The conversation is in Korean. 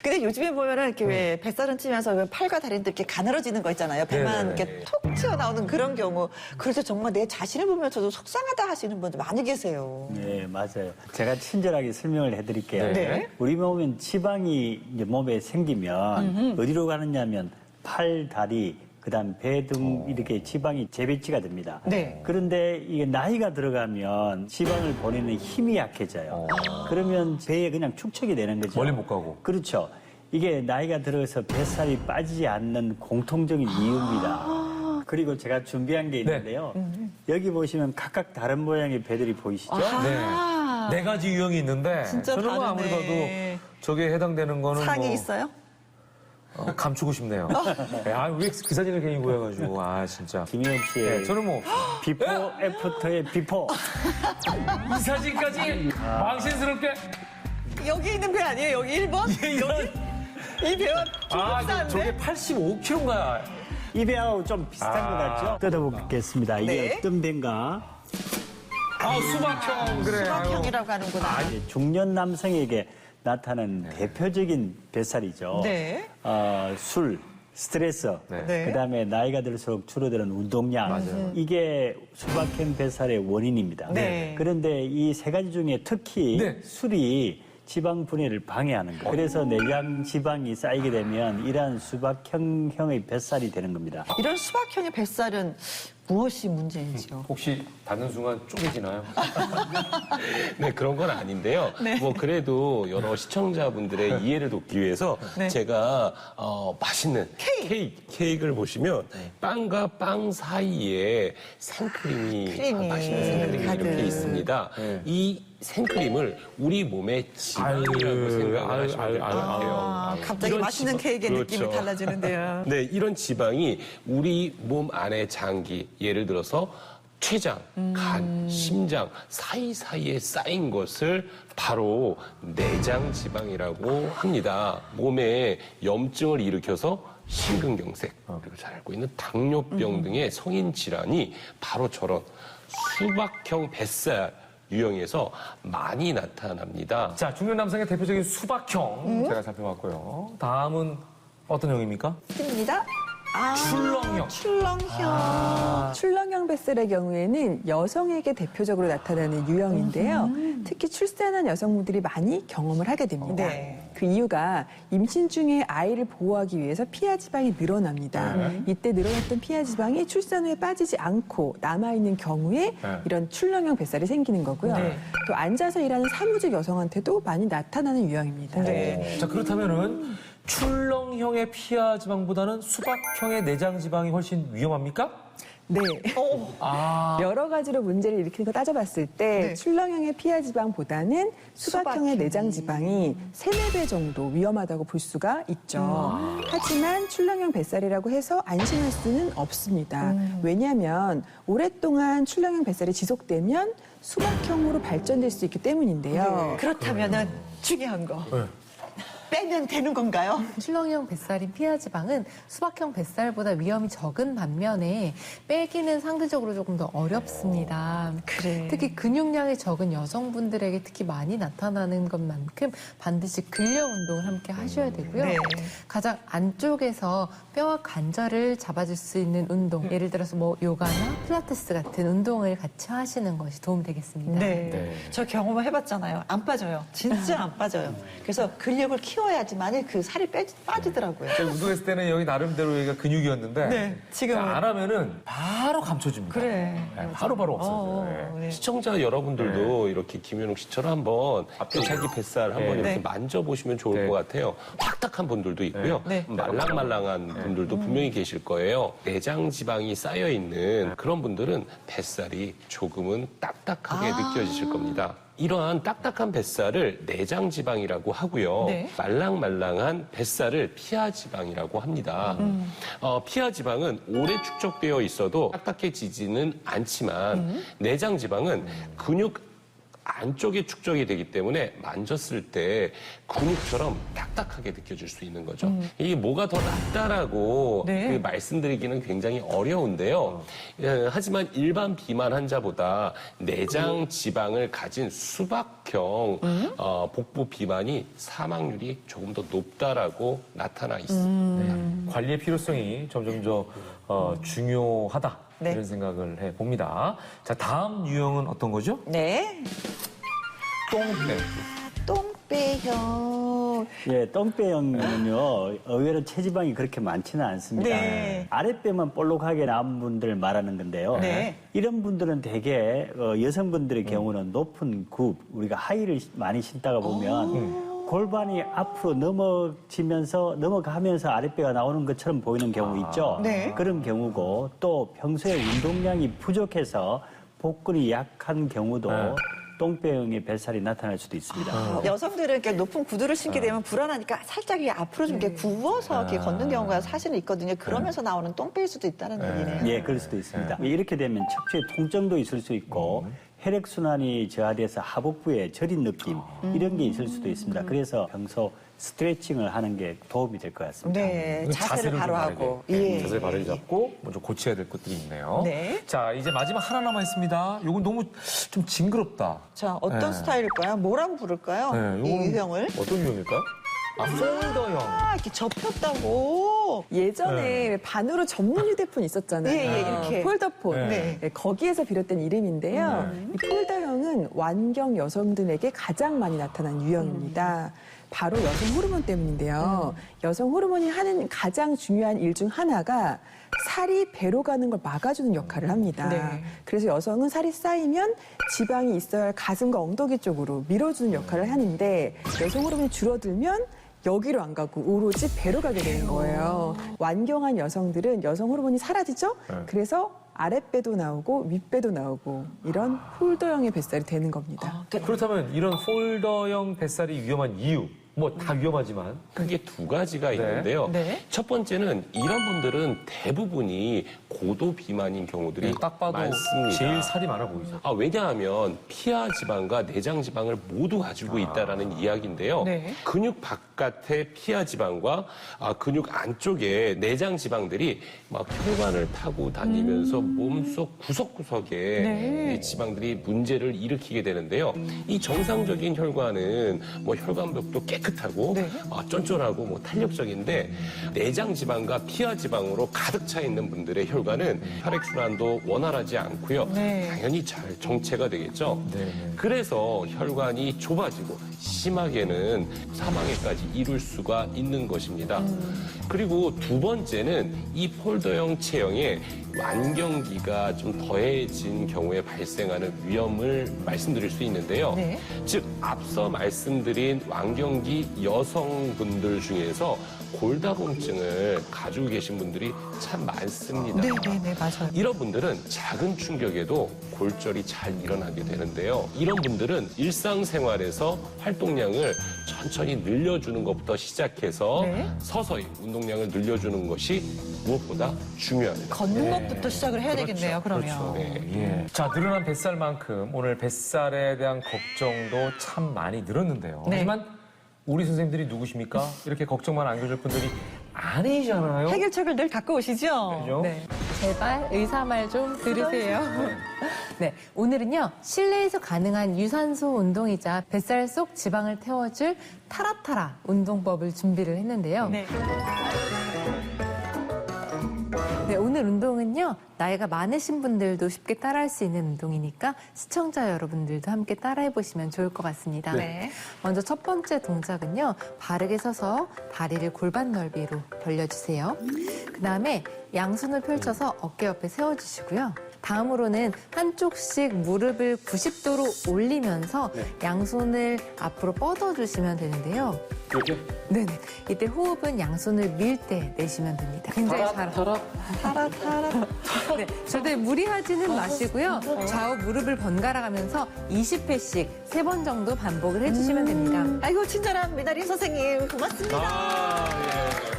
근데 요즘에 보면은 이렇게 왜 뱃살은 찌면서 왜 팔과 다리도 이렇게 가늘어지는 거 있잖아요. 배만 이렇게 톡 튀어나오는 그런 경우. 그래서 정말 내 자신을 보면서도 속상하다 하시는 분들 많이 계세요. 네, 맞아요. 제가 친절하게 설명을 해드릴게요. 네. 우리 몸엔 지방이 이제 몸에 생기면 어디로 가느냐면 팔, 다리, 그다음 배 등 이렇게 지방이 재배치가 됩니다. 네. 그런데 이게 나이가 들어가면 지방을 보내는 힘이 약해져요. 그러면 배에 그냥 축적이 되는 거죠. 멀리 못 가고. 그렇죠. 이게 나이가 들어서 뱃살이 빠지지 않는 공통적인 이유입니다. 그리고 제가 준비한 게 있는데요. 여기 보시면 각각 다른 모양의 배들이 보이시죠? 네. 네 가지 유형이 있는데 진짜 저는 뭐 아무리 다르네. 봐도 저게 해당되는 거는 상이 뭐 있어요? 감추고 싶네요. 왜 그 사진을 괜히 보여가지고 진짜. 김희원 씨의 네, 저는 뭐 비포 애프터의 비포. 이 사진까지 망신스럽게. 여기 있는 배 아니에요? 여기 1번? 여기? 이 배가 조금 저게 싼데? 85kg인가? 이 배하고 좀 비슷한 것 같죠? 뜯어보겠습니다. 이게 네. 어떤 배인가? 수박형 그래. 수박형이라고 하는구나. 이제 중년 남성에게 나타나는 대표적인 뱃살이죠. 네. 술, 스트레스, 네. 그다음에 나이가 들수록 줄어드는 운동량. 이게 수박형 뱃살의 원인입니다. 네. 그런데 이 세 가지 중에 특히 네. 술이 지방 분해를 방해하는 거예요. 그래서 내장 지방이 쌓이게 되면 이러한 수박형의 뱃살이 되는 겁니다. 이런 수박형의 뱃살은 무엇이 문제인지요? 혹시 닿는 순간 쪼개지나요? 네, 그런 건 아닌데요. 뭐 그래도 여러 시청자분들의 이해를 돕기 위해서 제가 맛있는 케이크를 보시면 빵과 빵 사이에 생크림이 맛있는 생크림이 가득. 이렇게 있습니다. 이 생크림을 우리 몸의 지방이라고 생각을 하시면 될 것 같아요. 갑자기 이런 맛있는 케이크의 느낌이 그렇죠. 달라지는데요. 네, 이런 지방이 우리 몸 안의 장기, 예를 들어서 췌장, 간, 심장 사이사이에 쌓인 것을 바로 내장 지방이라고 합니다. 몸에 염증을 일으켜서 심근경색, 그리고 잘 알고 있는 당뇨병 등의 성인 질환이 바로 저런 수박형 뱃살 유형에서 많이 나타납니다. 자, 중년 남성의 대표적인 수박형 제가 살펴봤고요. 다음은 어떤 형입니까? 입니다. 출렁형. 출렁형. 출렁형 뱃살의 경우에는 여성에게 대표적으로 나타나는 유형인데요. 특히 출산한 여성분들이 많이 경험을 하게 됩니다. 네. 그 이유가 임신 중에 아이를 보호하기 위해서 피하 지방이 늘어납니다. 이때 늘어났던 피하 지방이 출산 후에 빠지지 않고 남아있는 경우에 이런 출렁형 뱃살이 생기는 거고요. 또 앉아서 일하는 사무직 여성한테도 많이 나타나는 유형입니다. 자, 그렇다면은 출렁형의 피하 지방보다는 수박형의 내장 지방이 훨씬 위험합니까? 네. 여러 가지로 문제를 일으키는 거 따져봤을 때 출렁형의 피하 지방보다는 수박형의 내장 지방이 3, 4배 정도 위험하다고 볼 수가 있죠. 하지만 출렁형 뱃살이라고 해서 안심할 수는 없습니다. 왜냐하면 오랫동안 출렁형 뱃살이 지속되면 수박형으로 발전될 수 있기 때문인데요. 그렇다면은 중요한 거. 빼면 되는 건가요? 출렁형 뱃살인 피하 지방은 수박형 뱃살보다 위험이 적은 반면에 빼기는 상대적으로 조금 더 어렵습니다. 그래. 특히 근육량이 적은 여성분들에게 특히 많이 나타나는 것만큼 반드시 근력 운동을 함께 하셔야 되고요. 네. 가장 안쪽에서 뼈와 관절을 잡아줄 수 있는 운동, 예를 들어서 뭐 요가나 필라테스 같은 운동을 같이 하시는 것이 도움되겠습니다. 네. 저 경험을 해봤잖아요. 안 빠져요. 진짜 안 빠져요. 그래서 근력을 키워야지만 그 살이 빠지더라고요. 제가 운동했을 때는 여기 나름대로 여기가 근육이었는데 네, 지금은. 안 하면은 바로 감춰집니다. 그래. 네, 바로 없어져요. 네. 시청자 여러분들도 이렇게 김윤욱 씨처럼 한번 자기 뱃살 한번 이렇게 네. 만져보시면 좋을 네. 것 같아요. 딱딱한 분들도 있고요. 네. 말랑말랑한 분들도 분명히 계실 거예요. 내장 지방이 쌓여있는 그런 분들은 뱃살이 조금은 딱딱하게 느껴지실 겁니다. 이러한 딱딱한 뱃살을 내장 지방이라고 하고요. 네. 말랑말랑한 뱃살을 피하 지방이라고 합니다. 피하 지방은 오래 축적되어 있어도 딱딱해지지는 않지만 내장 지방은 근육 안쪽에 축적이 되기 때문에 만졌을 때 근육처럼 딱딱하게 느껴질 수 있는 거죠. 이게 뭐가 더 낫다라고 네. 그 말씀드리기는 굉장히 어려운데요. 하지만 일반 비만 환자보다 내장 지방을 가진 수박형 복부 비만이 사망률이 조금 더 높다라고 나타나 있습니다. 관리의 필요성이 점점 중요하다. 네. 이런 생각을 해봅니다. 자, 다음 유형은 어떤 거죠? 네. 똥배. 똥배형. 예, 똥배형은요, 의외로 체지방이 그렇게 많지는 않습니다. 네. 아랫배만 볼록하게 나온 분들 말하는 건데요. 네. 이런 분들은 대개 여성분들의 경우는 높은 굽, 우리가 하이를 많이 신다가 보면 골반이 앞으로 넘어가면서 아랫배가 나오는 것처럼 보이는 경우 있죠. 네. 그런 경우고 또 평소에 운동량이 부족해서 복근이 약한 경우도 네. 똥배형의 뱃살이 나타날 수도 있습니다. 여성들은 이렇게 높은 구두를 신게 되면 불안하니까 살짝 이 앞으로 좀 이렇게 굽어서 이렇게 걷는 경우가 사실은 있거든요. 그러면서 나오는 똥배일 수도 있다는 얘기네요. 예, 그럴 수도 있습니다. 이렇게 되면 척추에 통증도 있을 수 있고 혈액순환이 저하돼서 하복부에 저린 느낌 이런 게 있을 수도 있습니다. 그래서 평소 스트레칭을 하는 게 도움이 될 것 같습니다. 네, 자세를 바로 좀 하고. 바르게. 예. 자세를 바로 잡고 먼저 고쳐야 될 것들이 있네요. 네. 자, 이제 마지막 하나 남아 있습니다. 이건 너무 좀 징그럽다. 자, 어떤 네. 스타일일까요? 뭐라고 부를까요? 네, 이 요건 유형을? 어떤 유형일까요? 폴더형. 아, 이렇게 접혔다고. 예전에 반으로 전문 휴대폰 있었잖아요. 예, 예, 이렇게. 폴더폰. 네. 네, 거기에서 비롯된 이름인데요. 이 폴더형은 완경 여성들에게 가장 많이 나타난 유형입니다. 바로 여성 호르몬 때문인데요. 여성 호르몬이 하는 가장 중요한 일 중 하나가 살이 배로 가는 걸 막아주는 역할을 합니다. 네. 그래서 여성은 살이 쌓이면 지방이 있어야 할 가슴과 엉덩이 쪽으로 밀어주는 역할을 하는데 여성 호르몬이 줄어들면 여기로 안 가고 오로지 배로 가게 되는 거예요. 완경한 여성들은 여성 호르몬이 사라지죠? 그래서 아랫배도 나오고 윗배도 나오고 이런 폴더형의 뱃살이 되는 겁니다. 그렇다면 이런 폴더형 뱃살이 위험한 이유, 뭐 다 위험하지만 크게 두 가지가 있는데요. 네. 첫 번째는 이런 분들은 대부분이 고도 비만인 경우들이 딱 봐도 많습니다. 제일 살이 많아 보이죠. 왜냐하면 피하 지방과 내장 지방을 모두 가지고 있다라는 이야기인데요. 네. 근육 바깥의 피하 지방과 근육 안쪽에 내장 지방들이 막 혈관을 타고 다니면서 몸속 구석구석에 이 지방들이 문제를 일으키게 되는데요. 이 정상적인 혈관은 뭐 혈관벽도 깨끗하고 쫀쫀하고 뭐 탄력적인데 내장 지방과 피하 지방으로 가득 차 있는 분들의 혈관은 혈액순환도 원활하지 않고요. 당연히 잘 정체가 되겠죠. 그래서 혈관이 좁아지고 심하게는 사망에까지 이룰 수가 있는 것입니다. 그리고 두 번째는 이 폴더형 체형에 완경기가 좀 더해진 경우에 발생하는 위험을 말씀드릴 수 있는데요. 네. 즉 앞서 말씀드린 완경기 여성분들 중에서 골다공증을 가지고 계신 분들이 참 많습니다. 네, 맞아요. 이런 분들은 작은 충격에도 골절이 잘 일어나게 되는데요. 이런 분들은 일상생활에서 활동량을 천천히 늘려주는 것부터 시작해서 서서히 운동량을 늘려주는 것이 무엇보다 중요합니다. 걷는 것부터 시작을 해야 되겠네요, 그러면. 예. 자, 늘어난 뱃살만큼 오늘 뱃살에 대한 걱정도 참 많이 늘었는데요. 네. 하지만 우리 선생님들이 누구십니까? 이렇게 걱정만 안겨줄 분들이 아니잖아요. 해결책을 늘 갖고 오시죠? 그죠? 네. 제발 의사 말 좀 들으세요. 네. 오늘은요, 실내에서 가능한 유산소 운동이자 뱃살 속 지방을 태워줄 타라타라 운동법을 준비를 했는데요. 네. 네, 오늘 운동은요, 나이가 많으신 분들도 쉽게 따라할 수 있는 운동이니까 시청자 여러분들도 함께 따라해보시면 좋을 것 같습니다. 네. 먼저 첫 번째 동작은요, 바르게 서서 다리를 골반 넓이로 벌려주세요. 그 다음에 양손을 펼쳐서 어깨 옆에 세워주시고요. 다음으로는 한쪽씩 무릎을 90도로 올리면서 양손을 앞으로 뻗어주시면 되는데요. 이렇게? 네네. 이때 호흡은 양손을 밀 때 내시면 됩니다. 굉장히 잘. 타라. 네, 절대 무리하지는 마시고요. 좌우 무릎을 번갈아 가면서 20회씩 3번 정도 반복을 해주시면 됩니다. 아이고, 친절한 미나리 선생님, 고맙습니다. 예.